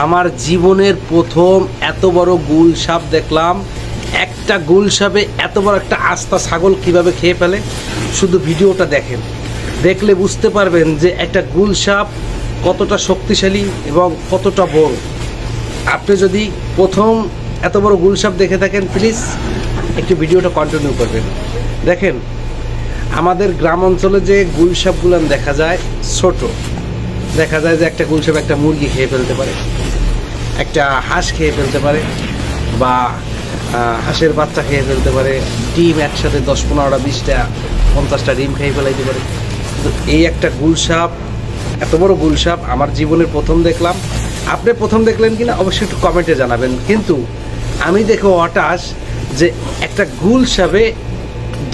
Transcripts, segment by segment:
আমার জীবনের প্রথম এত বড় গুলসাপ দেখলাম। একটা গুলসাপে এত বড় একটা আস্তা ছাগল কিভাবে খেয়ে ফেলে, শুধু ভিডিওটা দেখেন, দেখলে বুঝতে পারবেন যে একটা গুলসাপ কতটা শক্তিশালী এবং কতটা বড়। আপনি যদি প্রথম এত বড় গুলসাপ দেখে থাকেন, প্লিজ একটু ভিডিওটা কন্টিনিউ করবেন। দেখেন, আমাদের গ্রাম অঞ্চলে যে গুলসাপগুলো দেখা যায়, ছোট দেখা যায় যে একটা গুলসাপ একটা মুরগি খেয়ে ফেলতে পারে, একটা হাঁস খেয়ে ফেলতে পারে, বা হাঁসের বাচ্চা খেয়ে ফেলতে পারে, ডিম একসাথে 10-15টা 20টা 50টা ডিম খেয়ে ফেলাইতে পারে। তো এই একটা গুলসাপ, এত বড় গুলসাপ আমার জীবনের প্রথম দেখলাম। আপনি প্রথম দেখলেন কিনা অবশ্যই একটু কমেন্টে জানাবেন। কিন্তু আমি দেখে হতাশ যে একটা গুলসাপে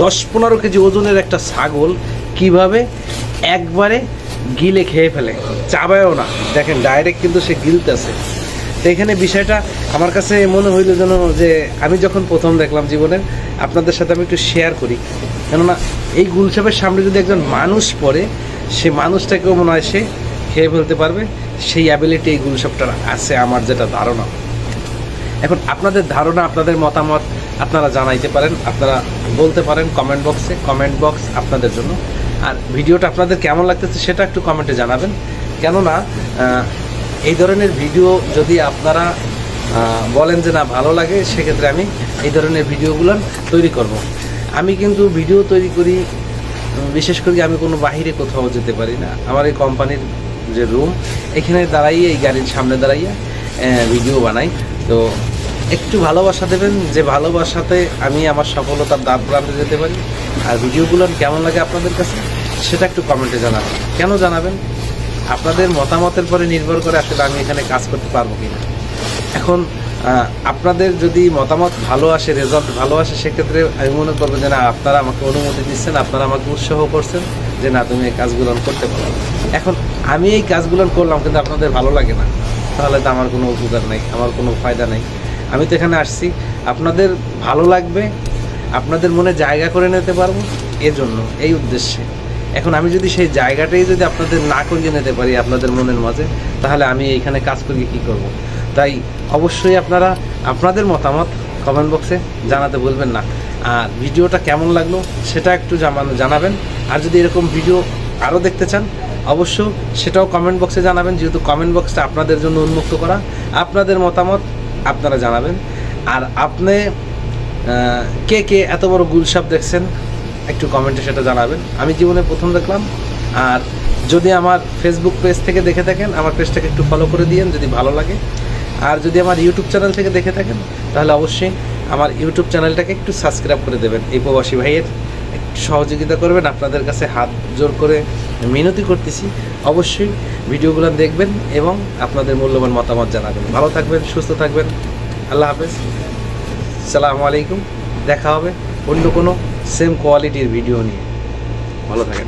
10-15 কেজি ওজনের একটা ছাগল কিভাবে একবারে গিলে খেয়ে ফেলে, চাবায়ও না। দেখেন, ডাইরেক্ট কিন্তু সে গিলতেছে। তো এখানে বিষয়টা আমার কাছে মনে হইল যেন যে আমি যখন প্রথম দেখলাম জীবনের, আপনাদের সাথে আমি একটু শেয়ার করি। কেননা এই গুলসাপের সামনে যদি একজন মানুষ পড়ে, সে মানুষটাকেও মনে হয় সে খেয়ে ফেলতে পারবে। সেই অ্যাবিলিটি এই গুলসাপটার আছে, আমার যেটা ধারণা। এখন আপনাদের ধারণা, আপনাদের মতামত আপনারা জানাইতে পারেন, আপনারা বলতে পারেন কমেন্ট বক্সে। কমেন্ট বক্স আপনাদের জন্য। আর ভিডিওটা আপনাদের কেমন লাগতেছে সেটা একটু কমেন্টে জানাবেন। কেননা এই ধরনের ভিডিও যদি আপনারা বলেন যে না ভালো লাগে, সেক্ষেত্রে আমি এই ধরনের ভিডিওগুলো তৈরি করব। আমি কিন্তু ভিডিও তৈরি করি, বিশেষ করে আমি কোনো বাহিরে কোথাও যেতে পারি না। আমার এই কোম্পানির যে রুম, এখানে দাঁড়াইয়ে, এই গাড়ির সামনে দাঁড়াইয়া ভিডিও বানাই। তো একটু ভালোবাসা দেবেন, যে ভালোবাসাতে আমি আমার সফলতার দ্বার প্রান্তে যেতে পারি। আর ভিডিওগুলো কেমন লাগে আপনাদের কাছে সেটা একটু কমেন্টে জানাবেন। কেন জানাবেন? আপনাদের মতামতের পরে নির্ভর করে আসলে আমি এখানে কাজ করতে পারবো কিনা। এখন আপনাদের যদি মতামত ভালো আসে, রেজাল্ট ভালো আসে, সেক্ষেত্রে আমি মনে করবো যে না, আপনারা আমাকে অনুমতি দিচ্ছেন, আপনারা আমাকে উৎসাহ করছেন যে না, তুমি এই কাজগুলো করতে পারো। এখন আমি এই কাজগুলো করলাম, কিন্তু আপনাদের ভালো লাগে না, তাহলে তো আমার কোনো উপকার নেই, আমার কোনো ফায়দা নেই। আমি তো এখানে আসছি আপনাদের ভালো লাগবে, আপনাদের মনে জায়গা করে নিতে পারবো, এজন্য, এই উদ্দেশ্যে। এখন আমি যদি সেই জায়গাটাই যদি আপনাদের না করিয়ে নিতে পারি আপনাদের মনের মাঝে, তাহলে আমি এইখানে কাজ করিয়ে কী করব। তাই অবশ্যই আপনারা আপনাদের মতামত কমেন্ট বক্সে জানাতে ভুলবেন না। আর ভিডিওটা কেমন লাগলো সেটা একটু জানাবেন। আর যদি এরকম ভিডিও আরও দেখতে চান, অবশ্য সেটাও কমেন্ট বক্সে জানাবেন, যেহেতু কমেন্ট বক্সটা আপনাদের জন্য উন্মুক্ত করা। আপনাদের মতামত আপনারা জানাবেন। আর আপনি কে কে এত বড় গুলসাপ দেখছেন একটু কমেন্টে সেটা জানাবেন। আমি জীবনে প্রথম দেখলাম। আর যদি আমার ফেসবুক পেজ থেকে দেখে থাকেন, আমার পেজটাকে একটু ফলো করে দিয়েন যদি ভালো লাগে। আর যদি আমার ইউটিউব চ্যানেল থেকে দেখে থাকেন, তাহলে অবশ্যই আমার ইউটিউব চ্যানেলটাকে একটু সাবস্ক্রাইব করে দেবেন। এই প্রবাসী ভাইয়ের একটু সহযোগিতা করবেন, আপনাদের কাছে হাত জোর করে মিনতি করতেছি। অবশ্যই ভিডিওগুলো দেখবেন এবং আপনাদের মূল্যবান মতামত জানাবেন। ভালো থাকবেন, সুস্থ থাকবেন। আল্লাহ হাফেজ, আসসালামু আলাইকুম। দেখা হবে অন্য কোনো সেম কোয়ালিটির ভিডিও নিয়ে। ভালো থাকেন।